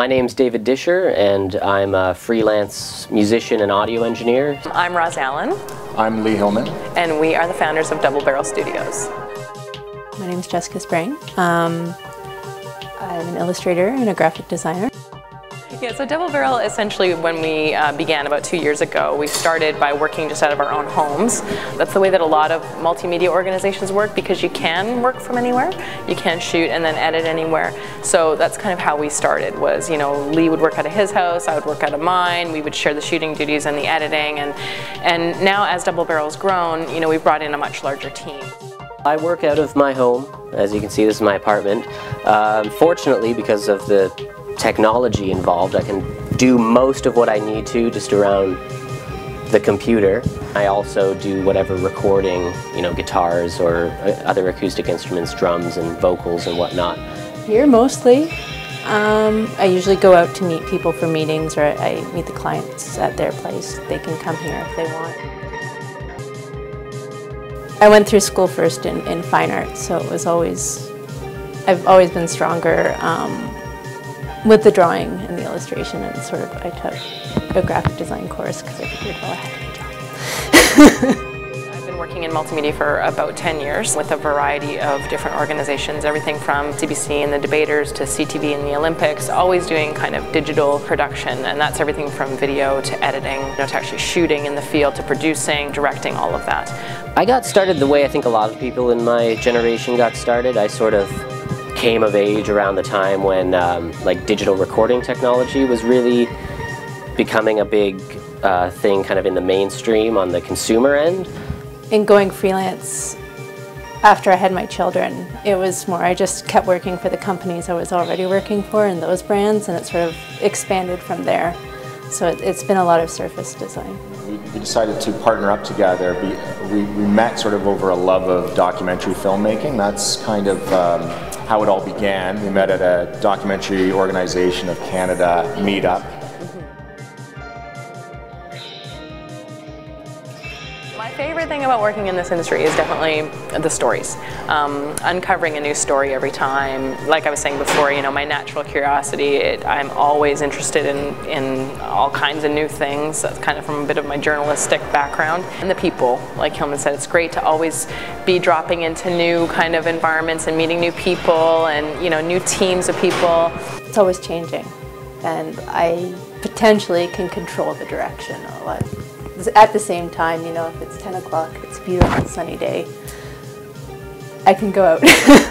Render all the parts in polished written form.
My name's David Disher, and I'm a freelance musician and audio engineer. I'm Roz Allen. I'm Lee Hillman. And we are the founders of Double Barrel Studios. My name is Jessica Sprang. I'm an illustrator and a graphic designer. Yeah, so Double Barrel, essentially, when we began about 2 years ago, we started by working just out of our own homes. That's the way that a lot of multimedia organizations work, because you can work from anywhere. You can shoot and then edit anywhere. So that's kind of how we started, was, you know, Lee would work out of his house, I would work out of mine, we would share the shooting duties and the editing, and now as Double Barrel's grown, you know, we've brought in a much larger team. I work out of my home. As you can see, this is my apartment. Fortunately, because of the technology involved, I can do most of what I need to just around the computer. I also do whatever recording, you know, guitars or other acoustic instruments, drums and vocals and whatnot. Here mostly. I usually go out to meet people for meetings, or I meet the clients at their place. They can come here if they want. I went through school first in fine arts, so it was I've always been stronger with the drawing and the illustration, and sort of I took a graphic design course because I figured, well, I had to get a job. I've been working in multimedia for about 10 years with a variety of different organizations, everything from CBC and the Debaters to CTV and the Olympics, always doing kind of digital production, and that's everything from video to editing, you know, to actually shooting in the field, to producing, directing, all of that. I got started the way I think a lot of people in my generation got started. I sort of came of age around the time when like digital recording technology was really becoming a big thing kind of in the mainstream on the consumer end. In going freelance after I had my children, it was more, I just kept working for the companies I was already working for and those brands, and it sort of expanded from there. So it's been a lot of surface design. We decided to partner up together. We met sort of over a love of documentary filmmaking. That's kind of how it all began. We met at a documentary organization of Canada meetup. My favorite thing about working in this industry is definitely the stories. Uncovering a new story every time. Like I was saying before, you know, my natural curiosity, I'm always interested in all kinds of new things. That's kind of from a bit of my journalistic background. And the people, like Hillman said, it's great to always be dropping into new kind of environments and meeting new people and, you know, new teams of people. It's always changing, and I potentially can control the direction a lot. At the same time, you know, if it's 10 o'clock, it's a beautiful sunny day, I can go out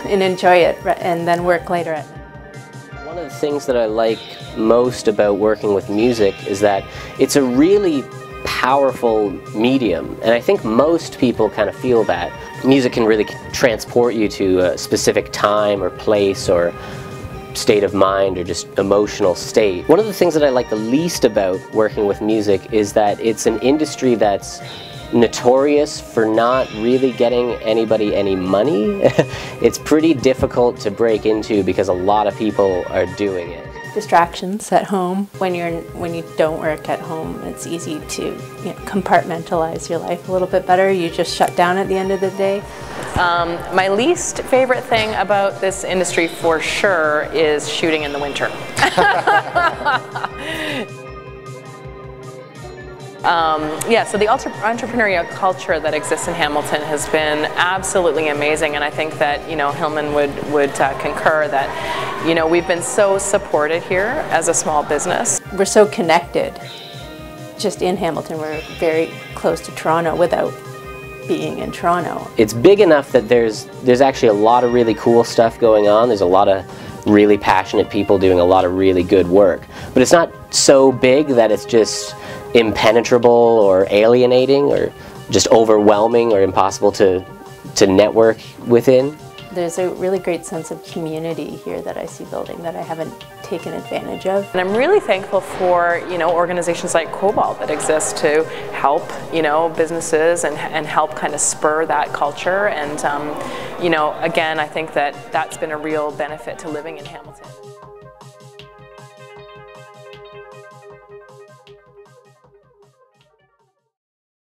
and enjoy it and then work later at night. One of the things that I like most about working with music is that it's a really powerful medium, and I think most people kind of feel that. Music can really transport you to a specific time or place or state of mind or just emotional state. One of the things that I like the least about working with music is that it's an industry that's notorious for not really getting anybody any money. It's pretty difficult to break into because a lot of people are doing it. Distractions at home. When you don't work at home, it's easy to, you know, compartmentalize your life a little bit better. You just shut down at the end of the day. My least favorite thing about this industry, for sure, is shooting in the winter. Yeah, so the entrepreneurial culture that exists in Hamilton has been absolutely amazing, and I think that, you know, Hillman would concur that, you know, we've been so supported here as a small business. We're so connected. Just in Hamilton, we're very close to Toronto without being in Toronto. It's big enough that there's actually a lot of really cool stuff going on. There's a lot of really passionate people doing a lot of really good work. But it's not so big that it's just impenetrable or alienating or just overwhelming or impossible to network within. There's a really great sense of community here that I see building that I haven't taken advantage of. And I'm really thankful for, you know, organizations like Cobalt that exist to help, you know, businesses and help kind of spur that culture. And, you know, again, I think that that's been a real benefit to living in Hamilton.